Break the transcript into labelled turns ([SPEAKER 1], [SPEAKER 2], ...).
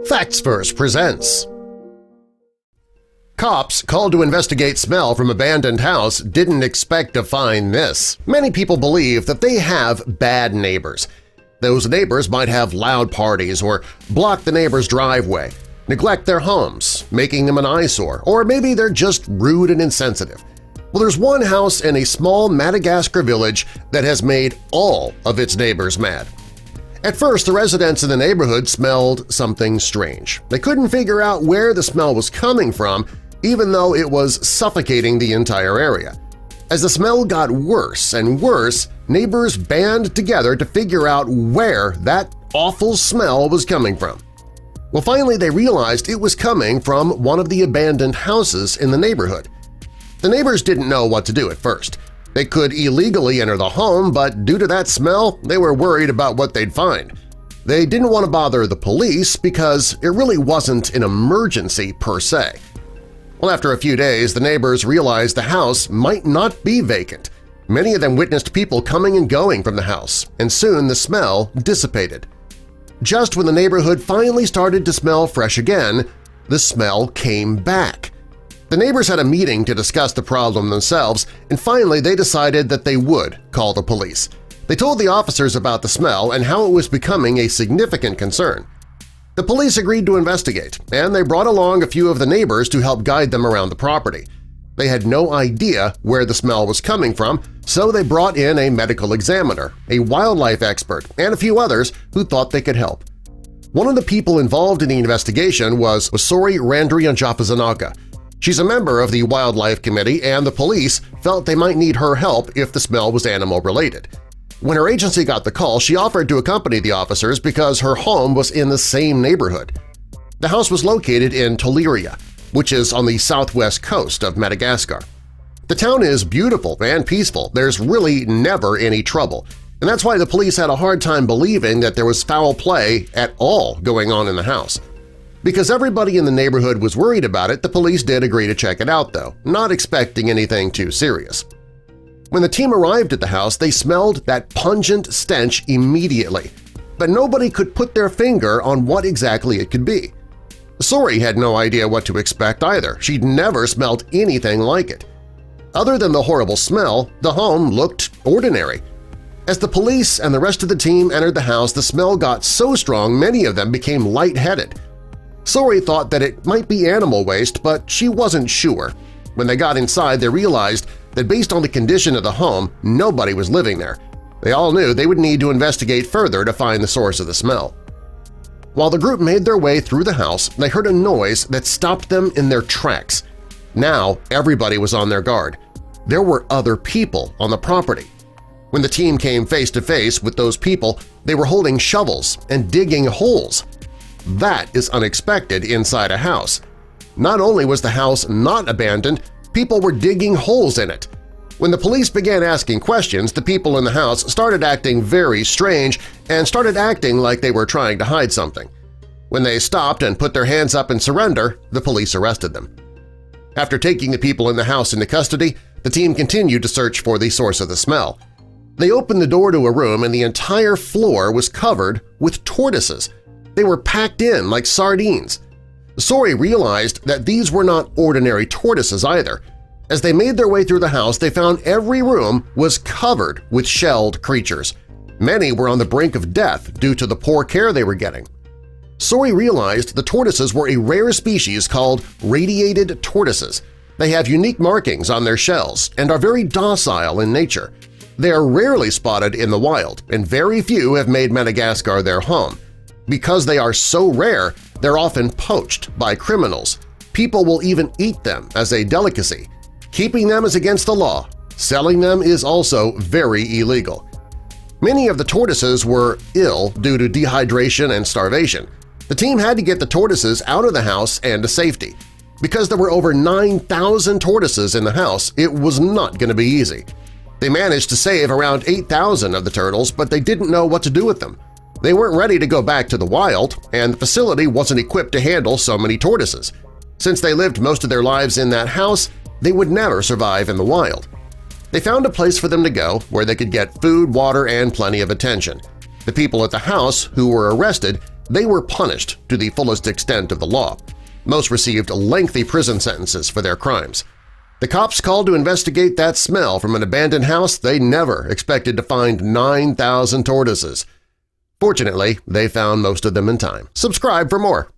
[SPEAKER 1] Facts Verse presents. Cops called to investigate smell from abandoned house didn't expect to find this. Many people believe that they have bad neighbors. Those neighbors might have loud parties or block the neighbor's driveway, neglect their homes, making them an eyesore, or maybe they're just rude and insensitive. Well, there's one house in a small Madagascar village that has made all of its neighbors mad. At first, the residents in the neighborhood smelled something strange. They couldn't figure out where the smell was coming from, even though it was suffocating the entire area. As the smell got worse and worse, neighbors band together to figure out where that awful smell was coming from. Well, finally they realized it was coming from one of the abandoned houses in the neighborhood. The neighbors didn't know what to do at first. They could illegally enter the home, but due to that smell, they were worried about what they'd find. They didn't want to bother the police because it really wasn't an emergency per se. Well, after a few days, the neighbors realized the house might not be vacant. Many of them witnessed people coming and going from the house, and soon the smell dissipated. Just when the neighborhood finally started to smell fresh again, the smell came back. The neighbors had a meeting to discuss the problem themselves, and finally they decided that they would call the police. They told the officers about the smell and how it was becoming a significant concern. The police agreed to investigate, and they brought along a few of the neighbors to help guide them around the property. They had no idea where the smell was coming from, so they brought in a medical examiner, a wildlife expert, and a few others who thought they could help. One of the people involved in the investigation was Osori Randrianjapazanaka. She's a member of the Wildlife Committee, and the police felt they might need her help if the smell was animal-related. When her agency got the call, she offered to accompany the officers because her home was in the same neighborhood. The house was located in Toliria, which is on the southwest coast of Madagascar. The town is beautiful and peaceful. There's really never any trouble, and that's why the police had a hard time believing that there was foul play at all going on in the house. Because everybody in the neighborhood was worried about it, the police did agree to check it out, though, not expecting anything too serious. When the team arrived at the house, they smelled that pungent stench immediately, but nobody could put their finger on what exactly it could be. Sori had no idea what to expect either. She'd never smelled anything like it. Other than the horrible smell, the home looked ordinary. As the police and the rest of the team entered the house, the smell got so strong many of them became lightheaded. Sori thought that it might be animal waste, but she wasn't sure. When they got inside, they realized that based on the condition of the home, nobody was living there. They all knew they would need to investigate further to find the source of the smell. While the group made their way through the house, they heard a noise that stopped them in their tracks. Now everybody was on their guard. There were other people on the property. When the team came face-to-face with those people, they were holding shovels and digging holes. That is unexpected inside a house. Not only was the house not abandoned, people were digging holes in it. When the police began asking questions, the people in the house started acting very strange and started acting like they were trying to hide something. When they stopped and put their hands up in surrender, the police arrested them. After taking the people in the house into custody, the team continued to search for the source of the smell. They opened the door to a room and the entire floor was covered with tortoises. They were packed in like sardines. Sori realized that these were not ordinary tortoises either. As they made their way through the house, they found every room was covered with shelled creatures. Many were on the brink of death due to the poor care they were getting. Sori realized the tortoises were a rare species called radiated tortoises. They have unique markings on their shells and are very docile in nature. They are rarely spotted in the wild, and very few have made Madagascar their home. Because they are so rare, they're often poached by criminals. People will even eat them as a delicacy. Keeping them is against the law. Selling them is also very illegal. Many of the tortoises were ill due to dehydration and starvation. The team had to get the tortoises out of the house and to safety. Because there were over 9,000 tortoises in the house, it was not going to be easy. They managed to save around 8,000 of the turtles, but they didn't know what to do with them. They weren't ready to go back to the wild, and the facility wasn't equipped to handle so many tortoises. Since they lived most of their lives in that house, they would never survive in the wild. They found a place for them to go where they could get food, water, and plenty of attention. The people at the house who were arrested they were punished to the fullest extent of the law. Most received lengthy prison sentences for their crimes. The cops called to investigate that smell from an abandoned house they never expected to find 9,000 tortoises. Fortunately, they found most of them in time. Subscribe for more.